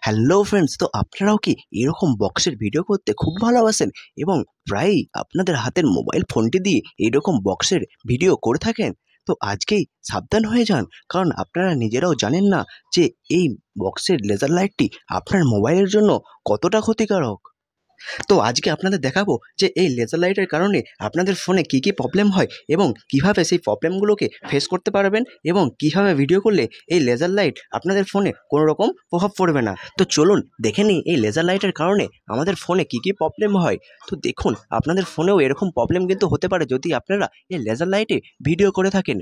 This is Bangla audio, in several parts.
হ্যালো ফ্রেন্ডস, তো আপনারাও কি এরকম বক্সের ভিডিও করতে খুব ভালোবাসেন এবং প্রায়ই আপনাদের হাতের মোবাইল ফোনটি দিয়ে এরকম বক্সের ভিডিও করে থাকেন? তো আজকেই সাবধান হয়ে যান, কারণ আপনারা নিজেরাও জানেন না যে এই বক্সের লেজার লাইটটি আপনার মোবাইলের জন্য কতটা ক্ষতিকারক। তো আজকে আপনাদের দেখাবো যে এই লেজার লাইটের কারণে আপনাদের ফোনে কী কী প্রবলেম হয় এবং কিভাবে সেই প্রবলেমগুলোকে ফেস করতে পারবেন এবং কিভাবে ভিডিও করলে এই লেজার লাইট আপনাদের ফোনে কোনো রকম প্রভাব পড়বে না। তো চলুন দেখে নিই এই লেজার লাইটের কারণে আমাদের ফোনে কী কী প্রবলেম হয়। তো দেখুন, আপনাদের ফোনেও এরকম প্রবলেম কিন্তু হতে পারে যদি আপনারা এই লেজার লাইটে ভিডিও করে থাকেন।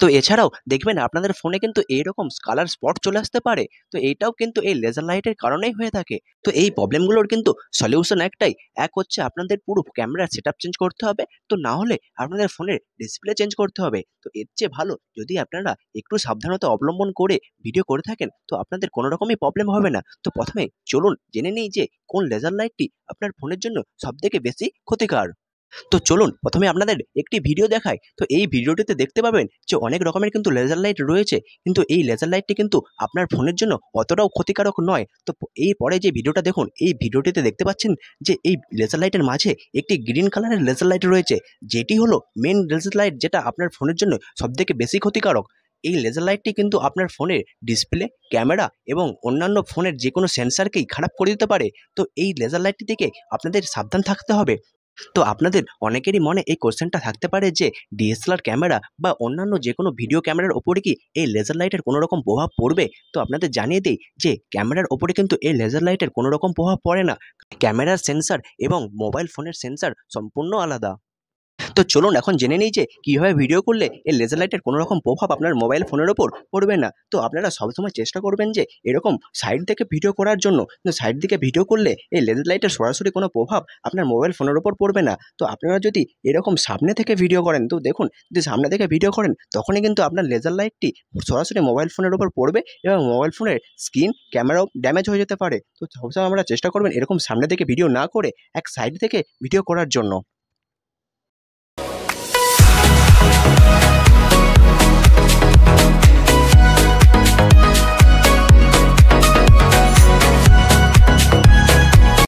তো এছাড়াও দেখবেন আপনাদের ফোনে কিন্তু এইরকম কালার স্পট চলে আসতে পারে। তো এইটাও কিন্তু এই লেজার লাইটের কারণেই হয়ে থাকে। তো এই প্রবলেমগুলোর কিন্তু সলিউশন একটাই। এক হচ্ছে আপনাদের পুরো ক্যামেরার সেটআপ চেঞ্জ করতে হবে। তো না হলে আপনাদের ফোনের ডিসপ্লে চেঞ্জ করতে হবে। তো এর চেয়ে ভালো যদি আপনারা একটু সাবধানতা অবলম্বন করে ভিডিও করে থাকেন, তো আপনাদের কোনো রকমই প্রবলেম হবে না। তো প্রথমে চলুন জেনে নিই যে কোন লেজার লাইটটি আপনার ফোনের জন্য সবথেকে বেশি ক্ষতিকর। তো চলুন প্রথমে আপনাদের একটি ভিডিও দেখাই। তো এই ভিডিওটিতে দেখতে পাবেন যে অনেক রকমের কিন্তু লেজার লাইট রয়েছে, কিন্তু এই লেজার লাইটটি কিন্তু আপনার ফোনের জন্য অতটাও ক্ষতিকারক নয়। তো এই পরে যে ভিডিওটা দেখুন, এই ভিডিওটিতে দেখতে পাচ্ছেন যে এই লেজার লাইটের মাঝে একটি গ্রিন কালারের লেজার লাইট রয়েছে, যেটি হলো মেন লেজার লাইট, যেটা আপনার ফোনের জন্য সবথেকে বেশি ক্ষতিকারক। এই লেজার লাইটটি কিন্তু আপনার ফোনের ডিসপ্লে, ক্যামেরা এবং অন্যান্য ফোনের যে কোনো সেন্সারকেই খারাপ করে দিতে পারে। তো এই লেজার লাইটটি থেকে আপনাদের সাবধান থাকতে হবে। তো আপনাদের অনেকেরই মনে এই কোশ্চেনটা থাকতে পারে যে ডিএসএলআর ক্যামেরা বা অন্যান্য যে কোনো ভিডিও ক্যামেরার ওপরে কি এই লেজার লাইটের কোনো রকম প্রভাব পড়বে? তো আপনাদের জানিয়ে দিই যে ক্যামেরার ওপরে কিন্তু এই লেজার লাইটের কোনো রকম প্রভাব পড়ে না। ক্যামেরার সেন্সার এবং মোবাইল ফোনের সেন্সার সম্পূর্ণ আলাদা। তো চলুন এখন জেনে নিই যে কীভাবে ভিডিও করলে এই লেজার লাইটের কোনো রকম প্রভাব আপনার মোবাইল ফোনের ওপর পড়বে না। তো আপনারা সবসময় চেষ্টা করবেন যে এরকম সাইড থেকে ভিডিও করার জন্য। কিন্তু সাইড থেকে ভিডিও করলে এই লেজার লাইটের সরাসরি কোনো প্রভাব আপনার মোবাইল ফোনের ওপর পড়বে না। তো আপনারা যদি এরকম সামনে থেকে ভিডিও করেন, তো দেখুন যদি সামনে থেকে ভিডিও করেন তখনই কিন্তু আপনার লেজার লাইটটি সরাসরি মোবাইল ফোনের ওপর পড়বে এবং মোবাইল ফোনের স্ক্রিন, ক্যামেরাও ড্যামেজ হয়ে যেতে পারে। তো সবসময় আমরা চেষ্টা করবেন এরকম সামনে থেকে ভিডিও না করে এক সাইড থেকে ভিডিও করার জন্য।